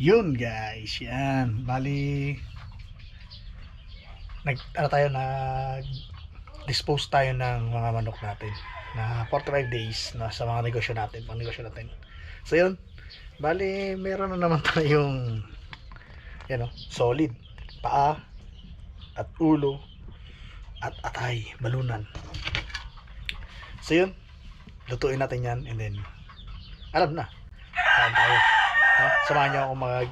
Yun guys, yan. Bali, dispose tayo ng mga manok natin na 45 days na sa mga negosyo natin, pang negosyo natin. So yun, bali meron na naman tayong solid paa at ulo at atay, balunan. So yun, lutuin natin yan and then alam na, kain tayo. No? Samahan nyo ako mag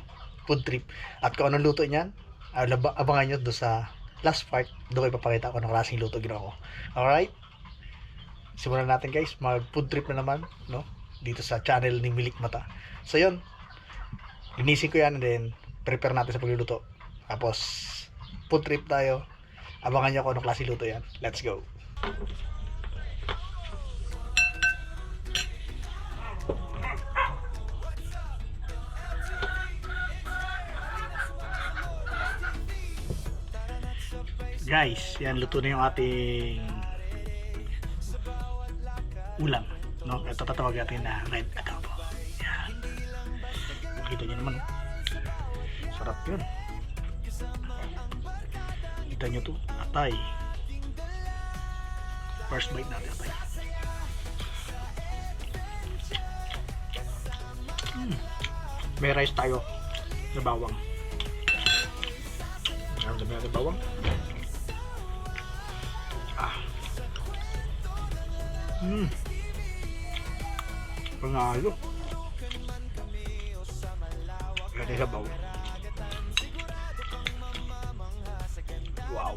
food trip at kung anong luto niyan, abangan nyo doon sa last part. Doon ko ipapakita ko ng klaseng luto ginawa ko. Alright, simulan natin guys, mag food trip na naman, no? Dito sa channel ni Milik Mata. So yun, linisin ko yan and then prepare natin sa pagluluto. Tapos food trip tayo. Abangan nyo kung anong klaseng luto yan. Let's go. Guys, yan, luto na yung ating ulam, no? Ito tatawag natin na red adobo. Yan, makita nyo naman, sarap yun. Kita nyo to, atay. First bite natin, atay. May rice tayo na bawang. Dami natin bawang. Panalo. Ganda sa baw. Wow.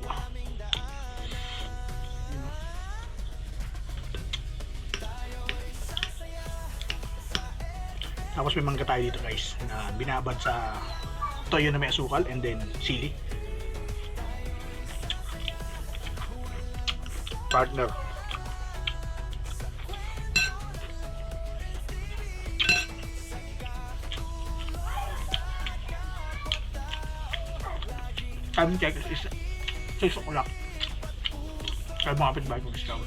Tapos may mangga tayo dito guys na binabad sa toyo na may asukal and then sili. Partner. Time check is 6 o'clock. Kaya mga pitbahay ko gusto ko.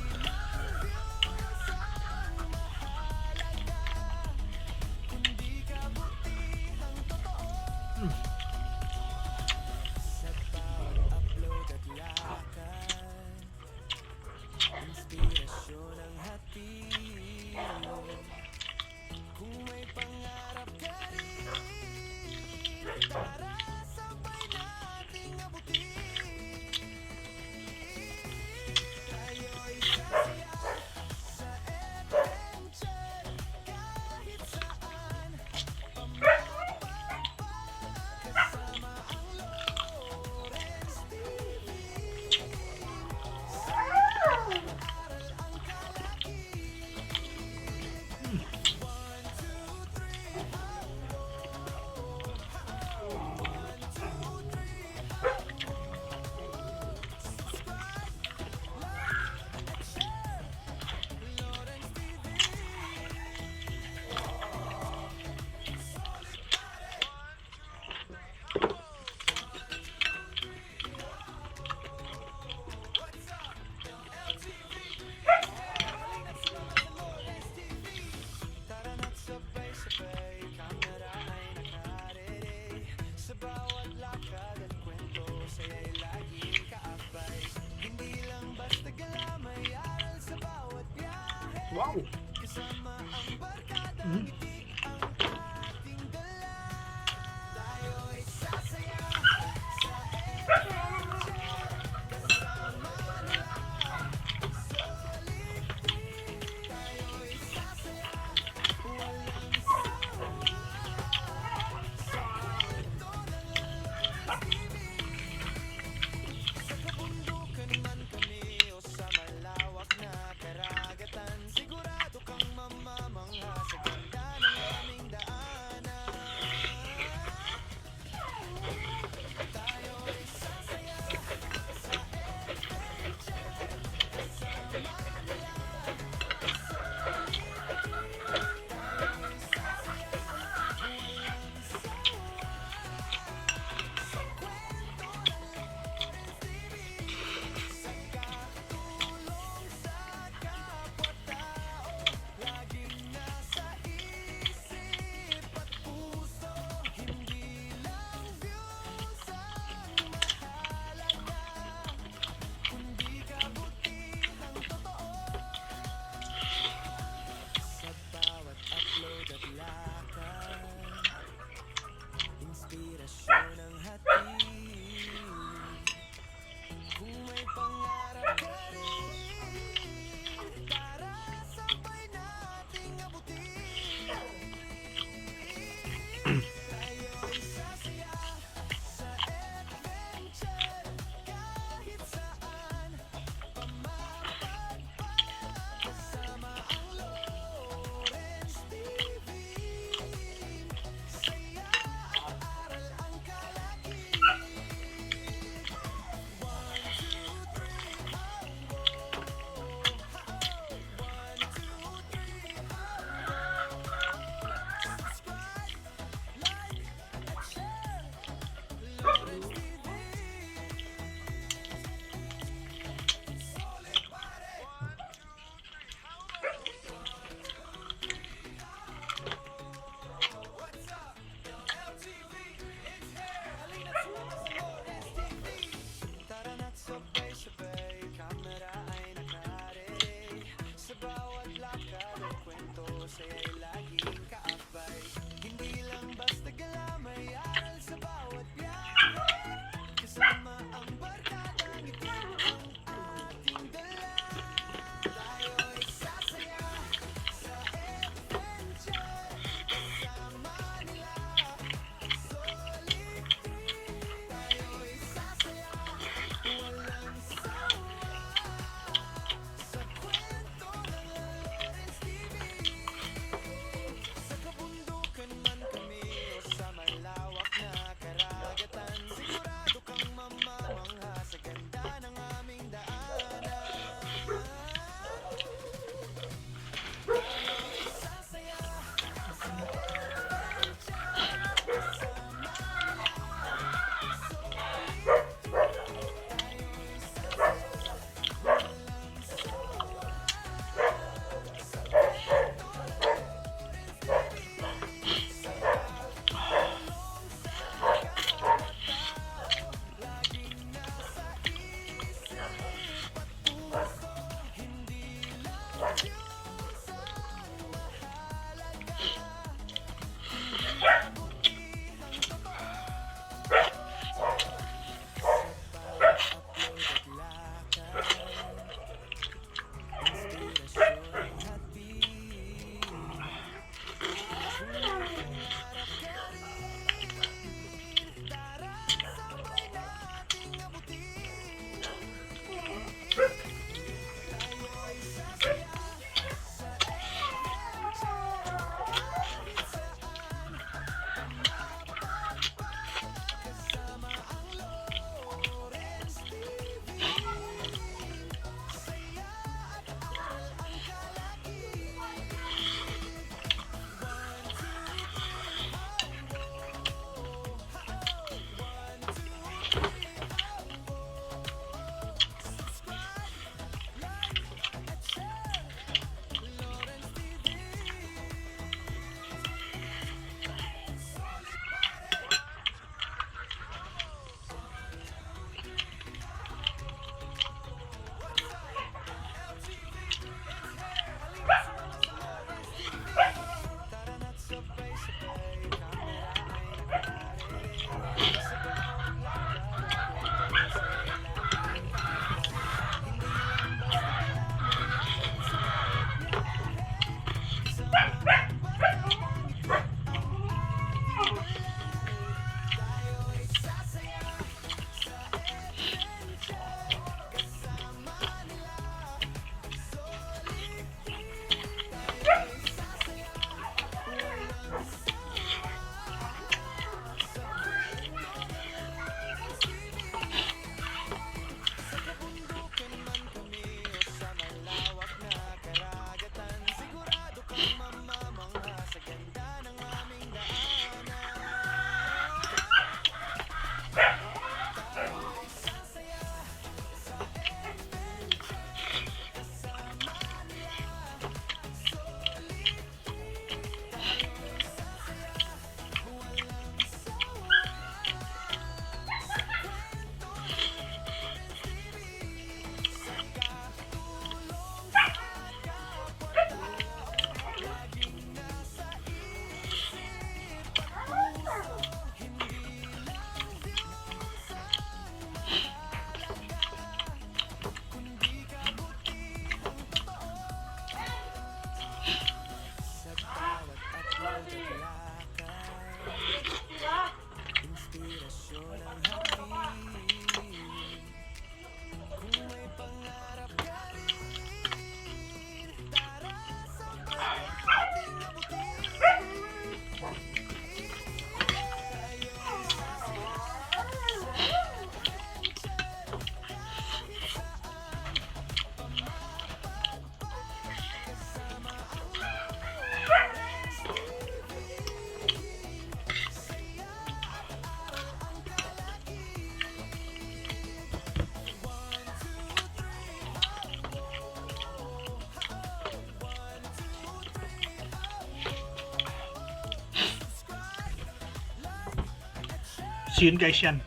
So yun guys, yan.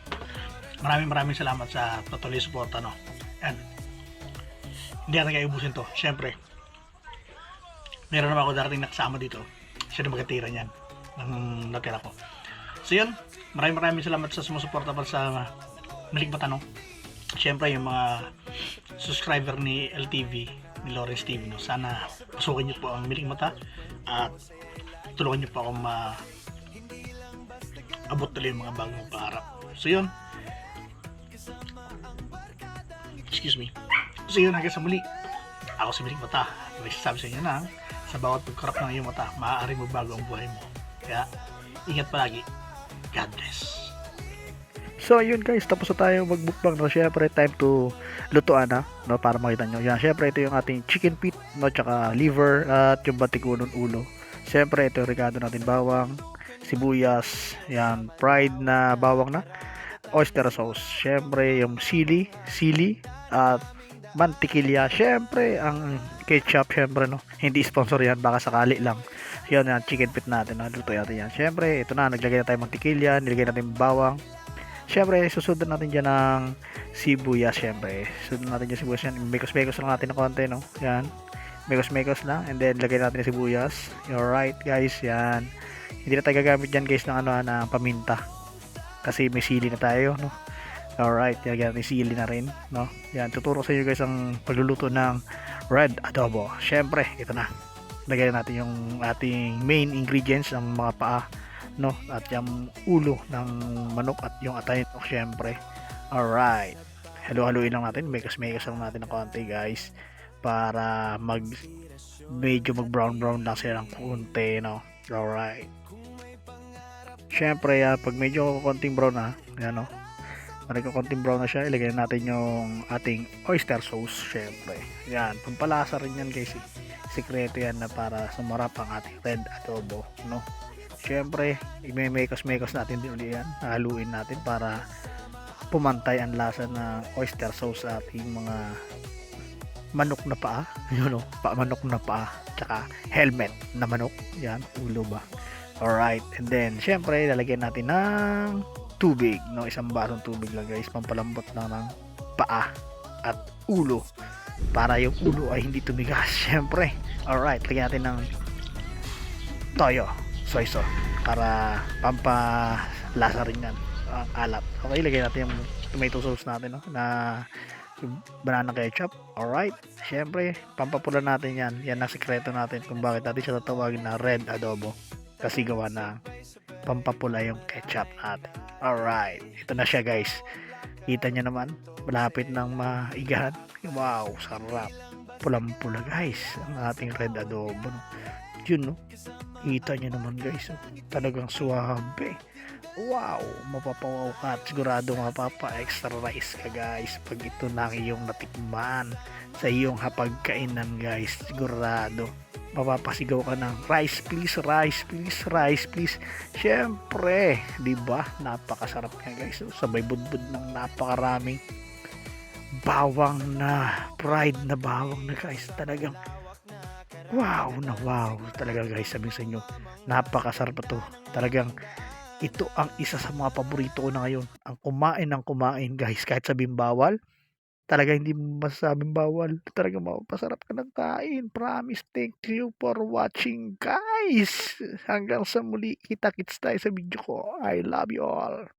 Maraming salamat sa patuloy support, ano. Yan. Hindi natin kayo ubusin to. Siyempre, meron naman ako darating na kasama dito. Siya na magkatira niyan ng natira ko. So yun, maraming salamat sa sumusuporta pa sa Milig Mata, no. Siyempre, yung mga subscriber ni LTV, ni Lawrence TV, no. Sana pasukin niyo po ang Milig Mata at tulungan niyo po akong abot tuloy yung mga bagong pangarap. So yun, excuse me. So yun, hanggang sa muli, ako si Milig Mata. Nagsasabi sa inyo na sa bawat pagkarap ng iyong mata, maaaring magbago ang buhay mo. Kaya ingat palagi. God bless. So yun guys, tapos na tayo magbukbang, no. Syempre time to lutuan na, no, para makita nyo. Yan, syempre ito yung ating chicken feet, no, tsaka liver at yung batikunong ulo. Syempre ito yung regado natin, bawang, sibuyas, yan, fried na bawang na oyster sauce. Syempre yung sili at mantikilya. Syempre ang ketchup, syempre, no. Hindi sponsor yan, baka sakali lang. Yan, yan chicken feet natin, no. Luto natin yan. Syempre ito na, naglagay na tayo mantikilya, nilagay natin bawang. Syempre susunod natin dyan ng sibuyas. Syempre susunod natin yung sibuyas yan, mekos lang natin ng konti, no. Yan, mekos lang, and then lagay natin yung sibuyas. Alright guys, yan. Hindi na tayo gagamit dyan guys ng ng paminta kasi may sili na tayo, no. Alright, lagyan natin sili na rin, no. Yan, tuturo sa inyo guys ang pagluluto ng red adobo. Syempre ito na, lagyan natin yung ating main ingredients, ang mga paa, no, at yung ulo ng manok at yung atay, no, syempre. Alright, haluin lang natin, mekos lang natin ng konti guys, para medyo mag brown lang sila ng konti, no. Alright, syempre pag medyo konting brown na, yan, no, konting brown na siya, ilagay natin yung ating oyster sauce. Syempre yan, pampalasa rin yan guys, sikreto yan na para sumarap ang ating red adobo, no. Syempre i-mekos natin din ulit yan, haluin natin para pumantay ang lasa ng oyster sauce sa ating mga manok na paa, yun, no, manok na paa, tsaka helmet na manok, yan, ulo ba. Alright, and then syempre lalagyan natin ng tubig, no, isang basong tubig lang guys, pampalambot lang ng paa at ulo para yung ulo ay hindi tumigas. Syempre, alright, lagyan natin ng toyo, soy sauce para pampalasa rin yan, alat. Okay, lagyan natin yung tomato sauce natin, no, na banana ketchup. Alright, syempre pampapula natin yan ang sikreto natin kung bakit natin siya tatawagin na red adobo, kasi gawa na pampapula yung ketchup natin. Alright, ito na siya guys, kita nyo naman, malapit nang maigahan. Wow, sarap, pulang pula guys ang ating red adobo, no. Yun, no, kita nyo naman guys, talagang suwabe. Wow, mapapawaw ka at sigurado mapapa extra rice ka guys pag ito na iyong natikman sa iyong hapagkainan guys. Sigurado mapapasigaw ka ng rice please. Syempre, di ba? Napakasarap nga guys. Sabay budbud ng napakaraming bawang na fried na bawang na guys. Talagang wow talaga guys, sabi sa inyo, napakasarap to. Talagang ito ang isa sa mga paborito ko na ngayon, ang kumain guys, kahit sabihin bawal, talaga hindi masasabing bawal, talaga mapapasarap ka ng kain, promise. Thank you for watching guys, hanggang sa muli, kita-kits tayo sa video ko. I love you all.